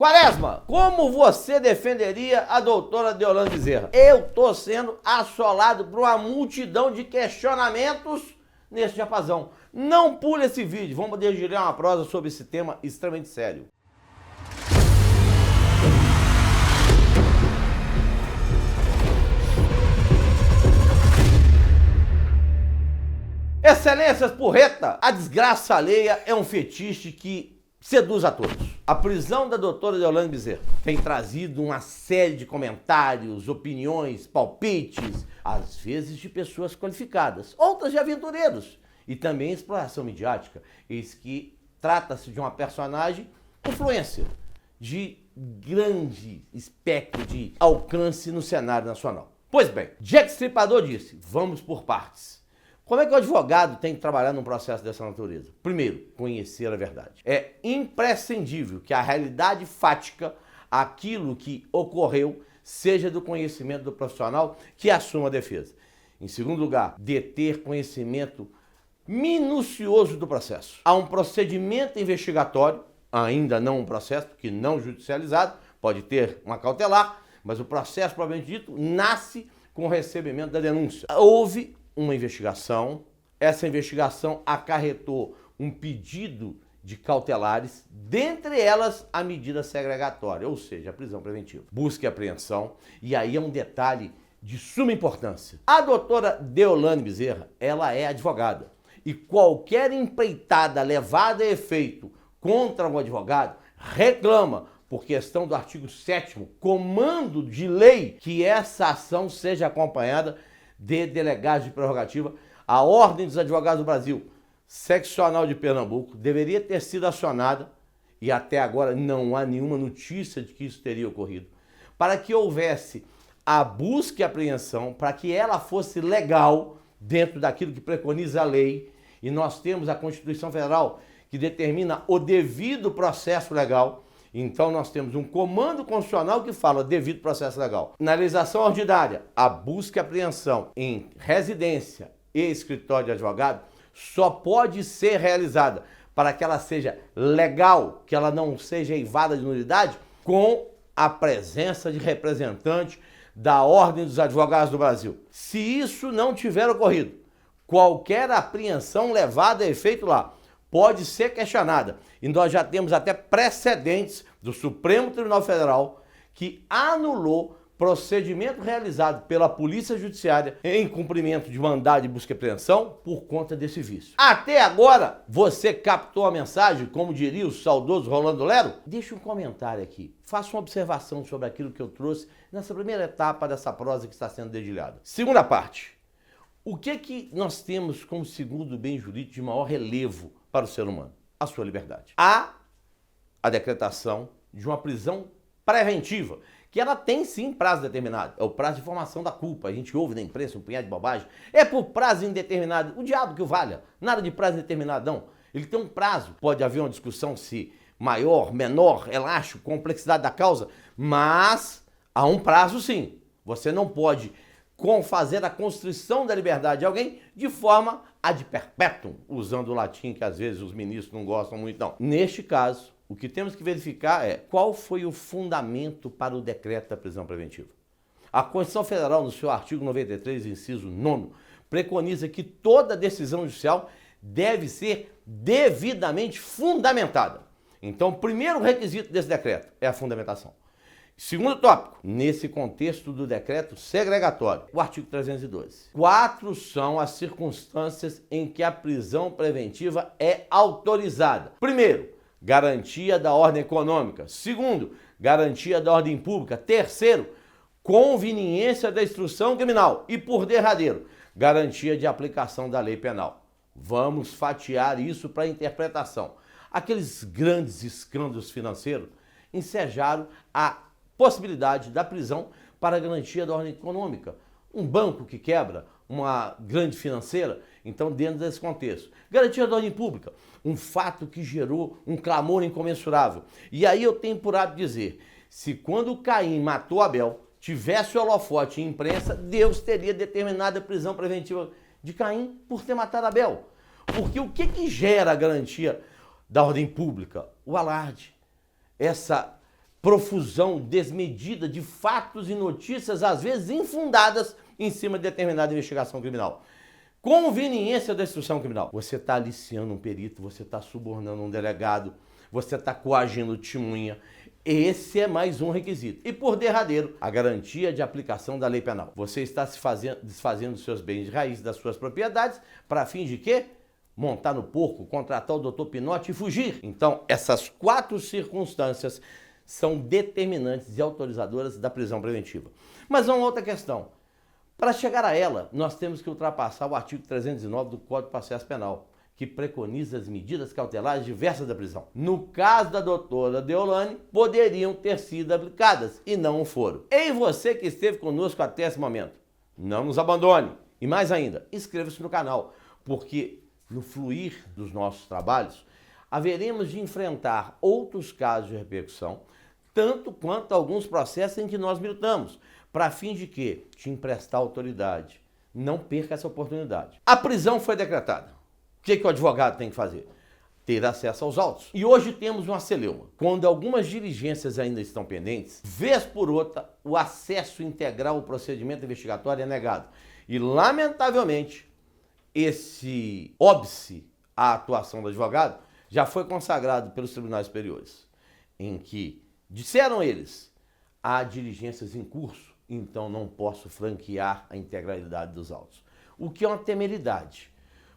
Quaresma, como você defenderia a doutora Deolane Bezerra? Eu tô sendo assolado por uma multidão de questionamentos nesse diapasão. Não pule esse vídeo, vamos poder girar uma prosa sobre esse tema extremamente sério. Excelências porreta, a desgraça alheia é um fetiche que seduz a todos. A prisão da doutora Deolane Bezerra tem trazido uma série de comentários, opiniões, palpites, às vezes de pessoas qualificadas, outras de aventureiros, e também exploração midiática. Eis que trata-se de uma personagem influencer, de grande espectro de alcance no cenário nacional. Pois bem, Jack Stripador disse, vamos por partes. Como é que o advogado tem que trabalhar num processo dessa natureza? Primeiro, conhecer a verdade. É imprescindível que a realidade fática, aquilo que ocorreu, seja do conhecimento do profissional que assuma a defesa. Em segundo lugar, deter conhecimento minucioso do processo. Há um procedimento investigatório, ainda não um processo, porque não judicializado, pode ter uma cautelar, mas o processo, propriamente dito, nasce com o recebimento da denúncia. Houve uma investigação, essa investigação acarretou um pedido de cautelares, dentre elas a medida segregatória, ou seja, a prisão preventiva. Busca e apreensão, e aí é um detalhe de suma importância. A doutora Deolane Bezerra, ela é advogada, e qualquer empreitada levada a efeito contra um advogado reclama, por questão do artigo 7º, comando de lei, que essa ação seja acompanhada de delegados de prerrogativa. A Ordem dos Advogados do Brasil, seccional de Pernambuco, deveria ter sido acionada, e até agora não há nenhuma notícia de que isso teria ocorrido, para que houvesse a busca e apreensão, para que ela fosse legal dentro daquilo que preconiza a lei, e nós temos a Constituição Federal que determina o devido processo legal. Então nós temos um comando constitucional que fala devido processo legal. Na legislação ordinária, a busca e apreensão em residência e escritório de advogado só pode ser realizada para que ela seja legal, que ela não seja eivada de nulidade, com a presença de representante da Ordem dos Advogados do Brasil. Se isso não tiver ocorrido, qualquer apreensão levada a efeito lá pode ser questionada. E nós já temos até precedentes do Supremo Tribunal Federal que anulou procedimento realizado pela Polícia Judiciária em cumprimento de mandado de busca e apreensão por conta desse vício. Até agora, você captou a mensagem, como diria o saudoso Rolando Lero? Deixa um comentário aqui, faça uma observação sobre aquilo que eu trouxe nessa primeira etapa dessa prosa que está sendo dedilhada. Segunda parte, o que nós temos como segundo bem jurídico de maior relevo para o ser humano? A sua liberdade. Há a decretação de uma prisão preventiva, que ela tem sim prazo determinado. É o prazo de formação da culpa. A gente ouve na imprensa um punhado de bobagem. É por prazo indeterminado. O diabo que o valha. Nada de prazo indeterminado, não. Ele tem um prazo. Pode haver uma discussão se maior, menor, elástico, complexidade da causa, mas há um prazo sim. Você não pode fazer a constrição da liberdade de alguém de forma ad perpetuum, usando o latim que às vezes os ministros não gostam muito, não. Neste caso, o que temos que verificar é qual foi o fundamento para o decreto da prisão preventiva. A Constituição Federal, no seu artigo 93, inciso 9º, preconiza que toda decisão judicial deve ser devidamente fundamentada. Então, o primeiro requisito desse decreto é a fundamentação. Segundo tópico, nesse contexto do decreto segregatório, o artigo 312. 4 são as circunstâncias em que a prisão preventiva é autorizada. Primeiro, garantia da ordem econômica. Segundo, garantia da ordem pública. Terceiro, conveniência da instrução criminal. E por derradeiro, garantia de aplicação da lei penal. Vamos fatiar isso para interpretação. Aqueles grandes escândalos financeiros ensejaram a possibilidade da prisão para a garantia da ordem econômica. Um banco que quebra, uma grande financeira, então dentro desse contexto. Garantia da ordem pública, um fato que gerou um clamor incomensurável. E aí eu tenho por hábito dizer, se quando Caim matou Abel, tivesse o holofote em imprensa, Deus teria determinado a prisão preventiva de Caim por ter matado Abel. Porque o que gera a garantia da ordem pública? O alarde. Essa profusão desmedida de fatos e notícias, às vezes infundadas, em cima de determinada investigação criminal. Conveniência da instrução criminal. Você está aliciando um perito, você está subornando um delegado, você está coagindo testemunha. Esse é mais um requisito. E por derradeiro, a garantia de aplicação da lei penal. Você está se desfazendo dos seus bens de raiz, das suas propriedades, para fim de quê? Montar no porco, contratar o doutor Pinote e fugir. Então, essas 4 circunstâncias são determinantes e autorizadoras da prisão preventiva. Mas uma outra questão. Para chegar a ela, nós temos que ultrapassar o artigo 309 do Código de Processo Penal, que preconiza as medidas cautelares diversas da prisão. No caso da doutora Deolane, poderiam ter sido aplicadas e não foram. E você que esteve conosco até esse momento, não nos abandone. E mais ainda, inscreva-se no canal, porque no fluir dos nossos trabalhos, haveremos de enfrentar outros casos de repercussão, tanto quanto alguns processos em que nós militamos, para fim de quê? Te emprestar autoridade. Não perca essa oportunidade. A prisão foi decretada. O que o advogado tem que fazer? Ter acesso aos autos. E hoje temos uma celeuma. Quando algumas diligências ainda estão pendentes, vez por outra, o acesso integral ao procedimento investigatório é negado. E, lamentavelmente, esse óbice à atuação do advogado já foi consagrado pelos tribunais superiores, em que disseram eles, há diligências em curso, então não posso franquear a integralidade dos autos. O que é uma temeridade,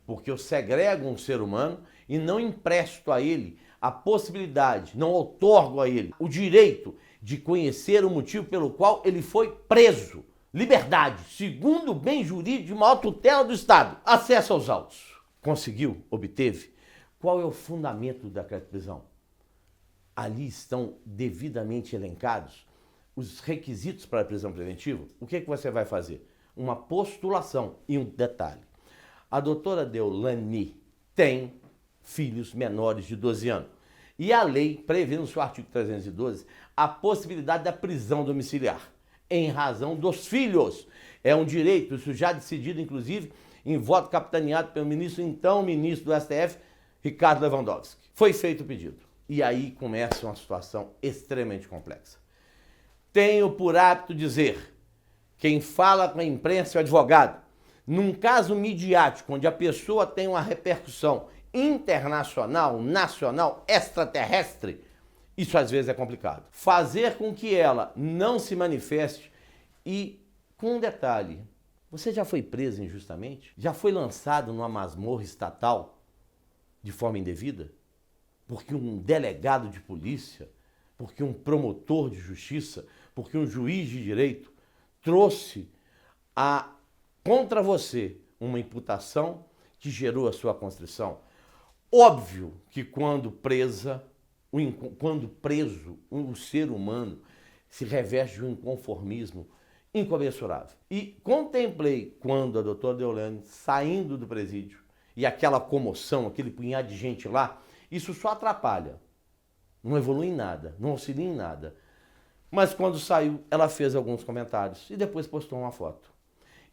porque eu segrego um ser humano e não empresto a ele a possibilidade, não outorgo a ele o direito de conhecer o motivo pelo qual ele foi preso. Liberdade, segundo o bem jurídico de maior tutela do Estado. Acesso aos autos. Conseguiu? Obteve? Qual é o fundamento da prisão? Ali estão devidamente elencados os requisitos para a prisão preventiva. O que você vai fazer? Uma postulação. E um detalhe. A doutora Deolane tem filhos menores de 12 anos. E a lei prevê no seu artigo 312 a possibilidade da prisão domiciliar, em razão dos filhos. É um direito, isso já decidido, inclusive, em voto capitaneado pelo então ministro do STF, Ricardo Lewandowski. Foi feito o pedido. E aí começa uma situação extremamente complexa. Tenho por hábito dizer, quem fala com a imprensa é o advogado. Num caso midiático, onde a pessoa tem uma repercussão internacional, nacional, extraterrestre, isso às vezes é complicado. Fazer com que ela não se manifeste e, com um detalhe, você já foi preso injustamente? Já foi lançado numa masmorra estatal de forma indevida? Porque um delegado de polícia, porque um promotor de justiça, porque um juiz de direito trouxe contra você uma imputação que gerou a sua constrição. Óbvio que quando preso, o ser humano se reveste de um inconformismo incomensurável. E contemplei quando a doutora Deolane saindo do presídio e aquela comoção, aquele punhado de gente lá, isso só atrapalha. Não evolui em nada, não auxilia em nada. Mas quando saiu, ela fez alguns comentários e depois postou uma foto.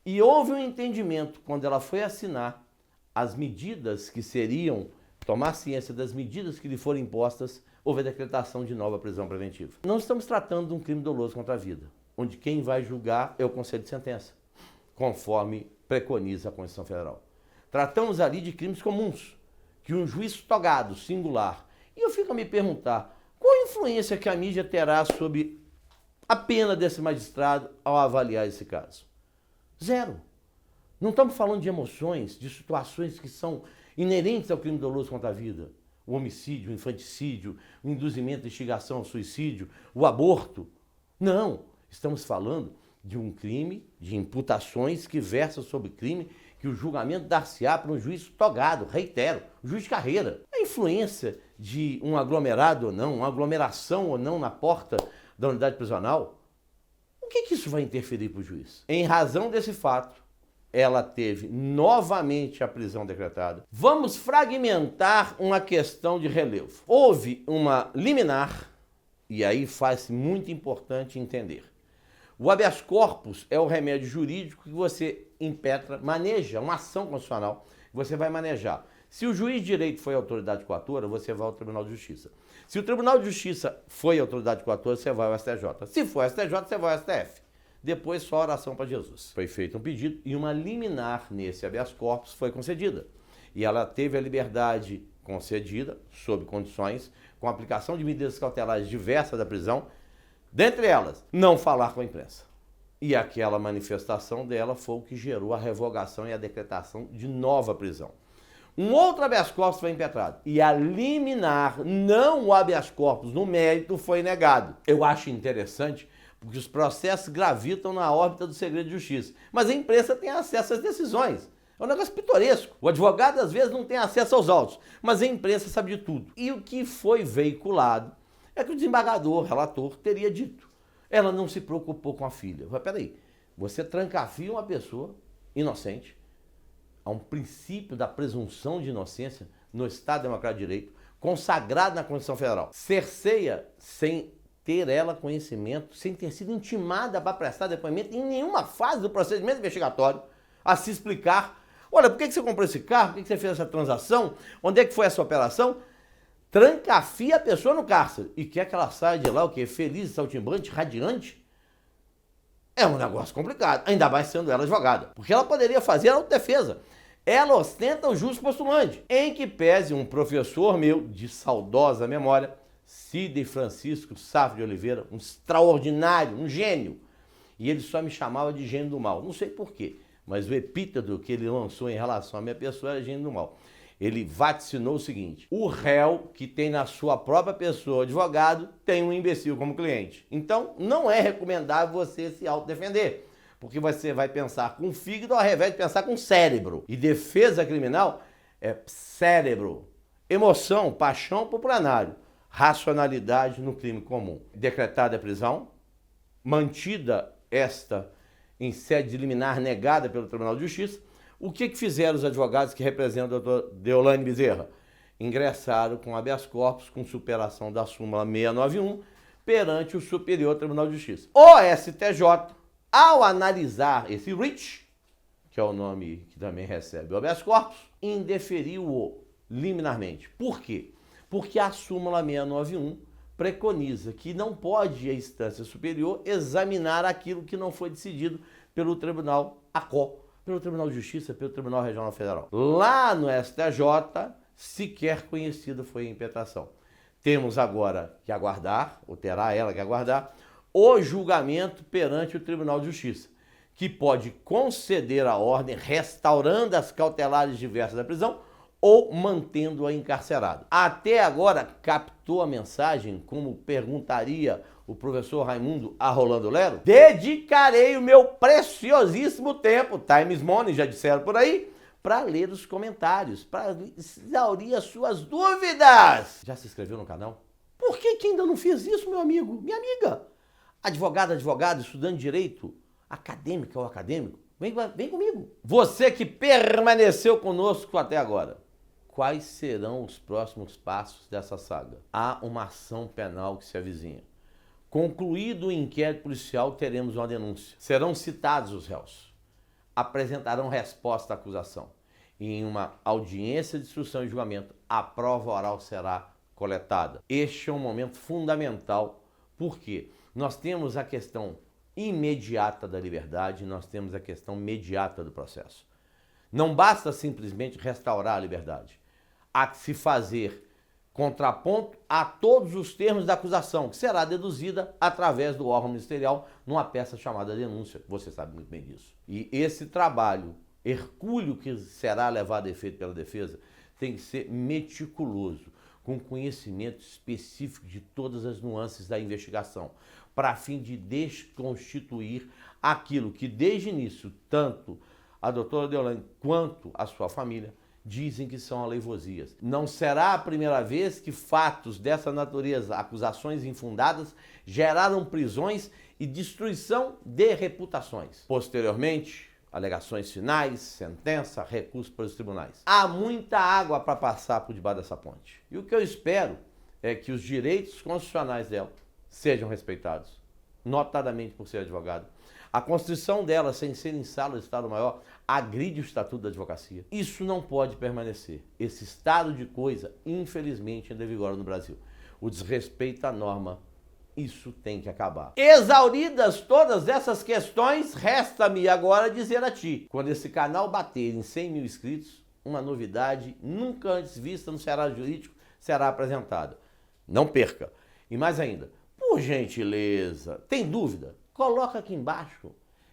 E houve um entendimento quando ela foi assinar as medidas que seriam, tomar ciência das medidas que lhe foram impostas, houve a decretação de nova prisão preventiva. Não estamos tratando de um crime doloso contra a vida, onde quem vai julgar é o Conselho de Sentença, conforme preconiza a Constituição Federal. Tratamos ali de crimes comuns, que um juiz togado, singular. E eu fico a me perguntar, qual a influência que a mídia terá sobre a pena desse magistrado ao avaliar esse caso? Zero. Não estamos falando de emoções, de situações que são inerentes ao crime doloso contra a vida. O homicídio, o infanticídio, o induzimento, a instigação ao suicídio, o aborto. Não. Estamos falando de um crime, de imputações que versam sobre crime que o julgamento dar-se-á para um juiz togado, reitero, juiz de carreira. A influência de um aglomerado ou não, uma aglomeração ou não na porta da unidade prisional, o que isso vai interferir para o juiz? Em razão desse fato, ela teve novamente a prisão decretada. Vamos fragmentar uma questão de relevo. Houve uma liminar, e aí faz muito importante entender. O habeas corpus é o remédio jurídico que você impetra, maneja, uma ação constitucional que você vai manejar. Se o juiz de direito foi a autoridade coatora, você vai ao Tribunal de Justiça. Se o Tribunal de Justiça foi a autoridade coatora, você vai ao STJ. Se for ao STJ, você vai ao STF. Depois só oração para Jesus. Foi feito um pedido e uma liminar nesse habeas corpus foi concedida. E ela teve a liberdade concedida, sob condições, com aplicação de medidas cautelares diversas da prisão, dentre elas, não falar com a imprensa. E aquela manifestação dela foi o que gerou a revogação e a decretação de nova prisão. Um outro habeas corpus foi impetrado e a liminar, não o habeas corpus no mérito, foi negado. Eu acho interessante porque os processos gravitam na órbita do segredo de justiça, mas a imprensa tem acesso às decisões. É um negócio pitoresco. O advogado às vezes não tem acesso aos autos, mas a imprensa sabe de tudo. E o que foi veiculado é que o desembargador, relator, teria dito. Ela não se preocupou com a filha. Mas peraí, você trancafia uma pessoa inocente, há um princípio da presunção de inocência no Estado Democrático de Direito, consagrado na Constituição Federal. Cerceia sem ter ela conhecimento, sem ter sido intimada para prestar depoimento em nenhuma fase do procedimento investigatório, a se explicar. Olha, por que você comprou esse carro? Por que você fez essa transação? Onde é que foi essa operação? Trancafia a pessoa no cárcere e quer que ela saia de lá o quê? Feliz, saltimbanque, radiante? É um negócio complicado, ainda mais sendo ela advogada, porque ela poderia fazer a autodefesa. Ela ostenta o jus postulante, em que pese um professor meu de saudosa memória, Sidney Francisco Safo de Oliveira, um extraordinário, um gênio, e ele só me chamava de gênio do mal, não sei porquê, mas o epíteto que ele lançou em relação à minha pessoa era gênio do mal. Ele vaticinou o seguinte: o réu que tem na sua própria pessoa advogado tem um imbecil como cliente. Então, não é recomendável você se autodefender, porque você vai pensar com o fígado ao invés de pensar com o cérebro. E defesa criminal é cérebro, emoção, paixão pro plenário, racionalidade no crime comum. Decretada a prisão, mantida esta em sede de liminar negada pelo Tribunal de Justiça. O que fizeram os advogados que representam o doutor Deolane Bezerra? Ingressaram com habeas corpus com superação da súmula 691 perante o Superior Tribunal de Justiça. O STJ, ao analisar esse writ, que é o nome que também recebe o habeas corpus, indeferiu-o liminarmente. Por quê? Porque a súmula 691 preconiza que não pode a instância superior examinar aquilo que não foi decidido pelo Tribunal ACO, pelo Tribunal de Justiça, pelo Tribunal Regional Federal. Lá no STJ, sequer conhecida foi a impetração. Temos agora que aguardar, ou terá ela que aguardar, o julgamento perante o Tribunal de Justiça, que pode conceder a ordem restaurando as cautelares diversas da prisão ou mantendo-a encarcerada. Até agora, captou a mensagem, como perguntaria o professor Raimundo a Rolando Lero? Dedicarei o meu preciosíssimo tempo, time is money, já disseram por aí, para ler os comentários, para exaurir as suas dúvidas. Já se inscreveu no canal? Por que ainda não fez isso, meu amigo, minha amiga? Advogado, estudante de direito, acadêmica ou acadêmico, vem comigo. Você que permaneceu conosco até agora, quais serão os próximos passos dessa saga? Há uma ação penal que se avizinha. Concluído o inquérito policial, teremos uma denúncia. Serão citados os réus. Apresentarão resposta à acusação. E em uma audiência de instrução e julgamento, a prova oral será coletada. Este é um momento fundamental, porque nós temos a questão imediata da liberdade, nós temos a questão imediata do processo. Não basta simplesmente restaurar a liberdade. Há que se fazer contraponto a todos os termos da acusação, que será deduzida através do órgão ministerial numa peça chamada denúncia. Você sabe muito bem disso. E esse trabalho hercúleo que será levado a efeito pela defesa tem que ser meticuloso, com conhecimento específico de todas as nuances da investigação, para fim de desconstituir aquilo que desde o início, tanto a doutora Deolane quanto a sua família dizem que são aleivosias. Não será a primeira vez que fatos dessa natureza, acusações infundadas, geraram prisões e destruição de reputações. Posteriormente, alegações finais, sentença, recurso para os tribunais. Há muita água para passar por debaixo dessa ponte. E o que eu espero é que os direitos constitucionais dela sejam respeitados notadamente por ser advogado. A constrição dela, sem ser em sala de Estado-Maior, agride o Estatuto da Advocacia. Isso não pode permanecer. Esse estado de coisa, infelizmente, ainda vigora no Brasil. O desrespeito à norma, isso tem que acabar. Exauridas todas essas questões, resta-me agora dizer a ti, quando esse canal bater em 100 mil inscritos, uma novidade nunca antes vista no Ceará Jurídico será apresentada. Não perca. E mais ainda, por gentileza, tem dúvida? Coloca aqui embaixo.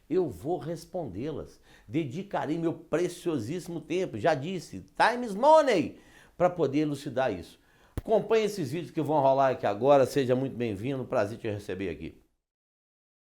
Eu vou respondê-las. Dedicarei meu preciosíssimo tempo, já disse, time is money, para poder elucidar isso. Acompanhe esses vídeos que vão rolar aqui agora. Seja muito bem-vindo. Prazer te receber aqui.